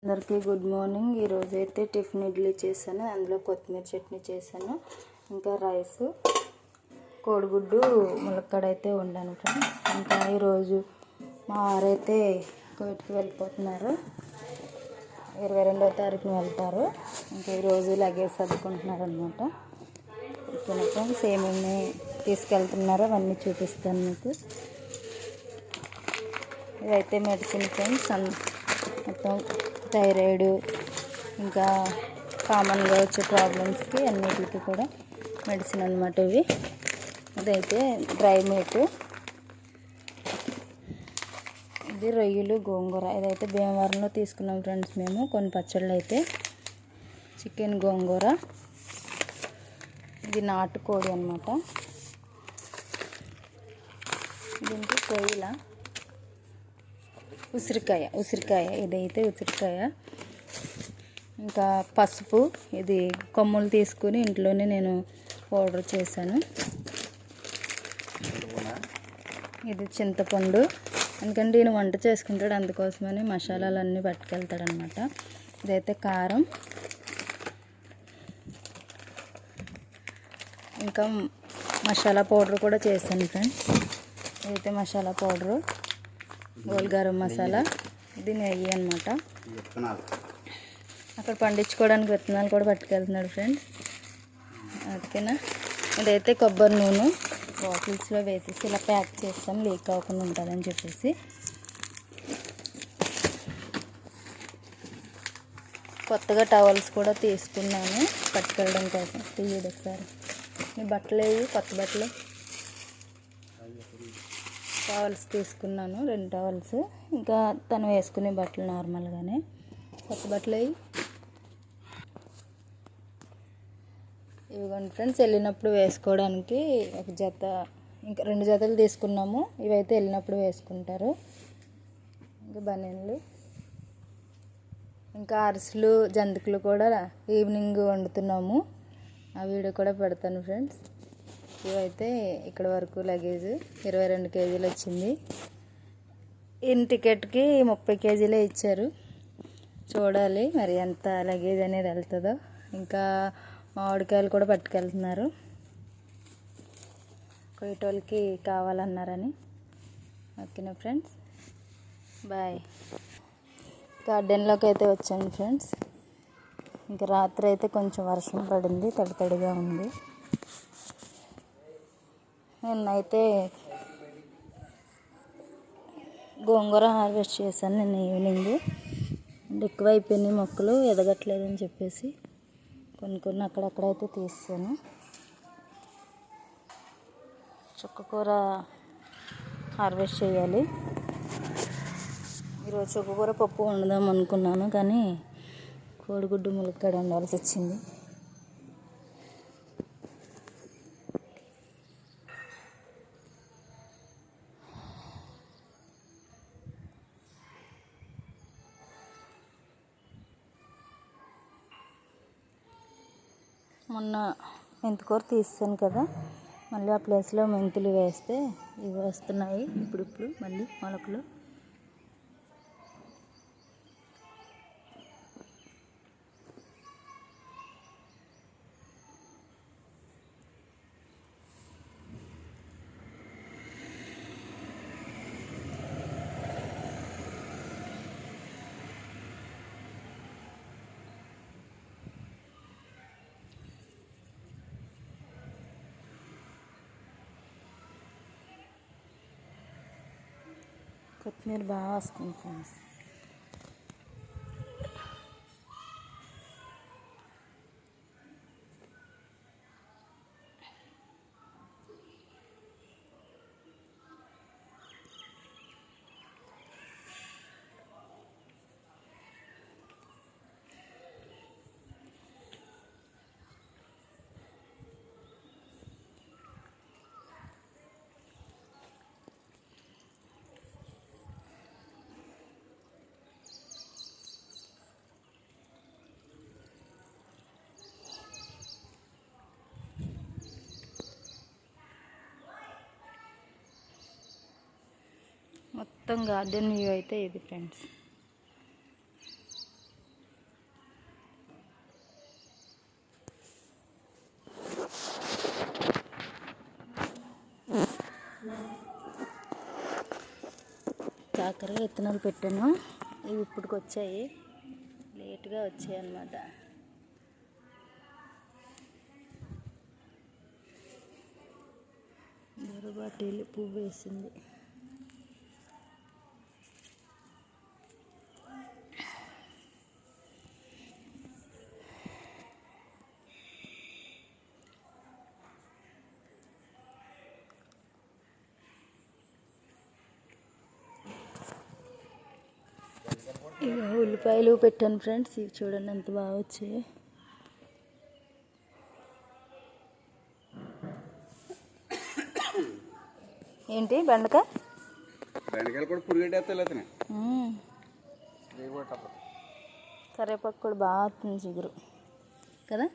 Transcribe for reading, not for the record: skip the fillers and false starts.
అందరికీ good morning. ఈరోజు అయితే టిఫిన్ ఇడ్లీ చేశాను, అందులో కొత్తిమీర చట్నీ చేశాను, ఇంకా రైస్, కోడిగుడ్డు ములక్కాడ అయితే వండాను ఫ్రెండ్స్. ఇంకా ఈరోజు మా వారైతే కోవిడ్కి వెళ్ళిపోతున్నారు, 22వ తారీఖున వెళ్తారు. ఇంకా ఈరోజు లగేజ్ సర్దుకుంటున్నారు అనమాట. ఇక్కడ ఫ్రెండ్స్ ఏమేమి తీసుకెళ్తున్నారో అవన్నీ చూపిస్తాను మీకు. ఇవైతే మెడిసిన్ ఫ్రెండ్స్, మొత్తం థైరాయిడ్ ఇంకా కామన్గా వచ్చే ప్రాబ్లమ్స్కి అన్నిటికి కూడా మెడిసిన్ అనమాట ఇవి. ఇదైతే డ్రై మీట్, ఇది రొయ్యలు, గోంగూర. ఇదైతే భీమవరంలో తీసుకున్నాం ఫ్రెండ్స్ మేము. కొన్ని పచ్చళ్ళు అయితే చికెన్, గోంగూర. ఇది నాటుకోడి అనమాట. దీనికి రొయ్యల, ఉసిరికాయ ఇదైతే ఉసిరికాయ. ఇంకా పసుపు, ఇది కొమ్ములు తీసుకుని ఇంట్లోనే నేను పౌడర్ చేశాను. ఇది చింతపండు, ఎందుకంటే ఈయన వంట చేసుకుంటాడు, అందుకోసమని మసాలాలన్నీ పట్టుకెళ్తాడు అనమాట. ఇదైతే కారం, ఇంకా మసాలా పౌడర్ కూడా చేశాను ఫ్రెండ్స్. ఇదైతే మసాలా పౌడరు, గోల్ గరం మసాలా, ఇది నెయ్యి అనమాట. అక్కడ పండించుకోవడానికి విత్తనాలు కూడా పట్టుకెళ్తున్నాడు ఫ్రెండ్స్. ఓకేనా. ఇదైతే కొబ్బరి నూనె బాటిల్స్లో వేసేసి ఇలా ప్యాక్ చేస్తాం, లీక్ అవ్వకుండా ఉంటుందని చెప్పేసి. కొత్తగా టవల్స్ కూడా తీసుకున్నాను పట్టుకెళ్ళడం కోసం. తీయదు ఒకసారి. ఈ బట్టలు ఏవి, కొత్త బట్టలు టవల్స్ తీసుకున్నాను, 2 టవల్స్. ఇంకా తను వేసుకునే బట్టలు నార్మల్గానే. కొత్త బట్టలు అవి ఇవ్వండి ఫ్రెండ్స్. వెళ్ళినప్పుడు వేసుకోవడానికి ఒక జత, ఇంకా 2 జతలు తీసుకున్నాము. ఇవైతే వెళ్ళినప్పుడు వేసుకుంటారు. ఇంకా బనీన్లు, ఇంకా అరిసెలు, జంతికలు కూడా ఈవినింగ్ వండుతున్నాము. ఆ వీడియో కూడా పెడతాను ఫ్రెండ్స్. ఇవైతే ఇక్కడ వరకు లగేజ్ 22 కేజీలు వచ్చింది. ఇన్ టికెట్కి 30 కేజీలే ఇచ్చారు. చూడాలి మరి ఎంత లగేజ్ అనేది వెళ్తుందో. ఇంకా మామిడికాయలు కూడా పట్టుకెళ్తున్నారు, కొయ్యటోళ్ళకి కావాలన్నారని. ఓకేనా ఫ్రెండ్స్, బాయ్. గార్డెన్లోకి అయితే వచ్చాను ఫ్రెండ్స్. ఇంకా రాత్రి అయితే కొంచెం వర్షం పడింది, తడితడిగా ఉంది. నిన్నైతే గోంగూర హార్వెస్ట్ చేశాను నిన్న ఈవినింగ్. ఎక్కువ అయిపోయినాయి మొక్కలు, ఎదగట్లేదని చెప్పేసి కొన్ని అక్కడక్కడైతే తీసాను. చుక్కకూర హార్వెస్ట్ చేయాలి. ఈరోజు చుక్కకూర పప్పు వండుదాం అనుకున్నాను, కానీ కోడిగుడ్డు ములక్కాడ వండాల్సి వచ్చింది. మొన్న మెంతికూర తీసాను కదా, మళ్ళీ ఆ ప్లేస్లో మెంతులు వేస్తే ఇవి వస్తున్నాయి ఇప్పుడు మళ్ళీ మొలకలు. కొత్తిమీర బాగా వస్తుంది ఫ్రెండ్స్. మొత్తం గార్డెన్ వ్యూ అయితే ఇది ఫ్రెండ్స్. కాకర విత్తనాలు పెట్టాను. ఇవి ఇప్పటికి వచ్చాయి, లేట్గా వచ్చాయి అన్నమాట. దొరబాటీలు పువ్వు వేసింది. ఇక ఉల్లిపాయలు పెట్టాను ఫ్రెండ్స్. ఇవి చూడండి ఎంత బాగా వచ్చాయి. ఏంటి బెండకాయలు కూడా పురుగెట్టేస్తా. కరివేపాకు కూడా బాగా వస్తుంది చిగురు కదా.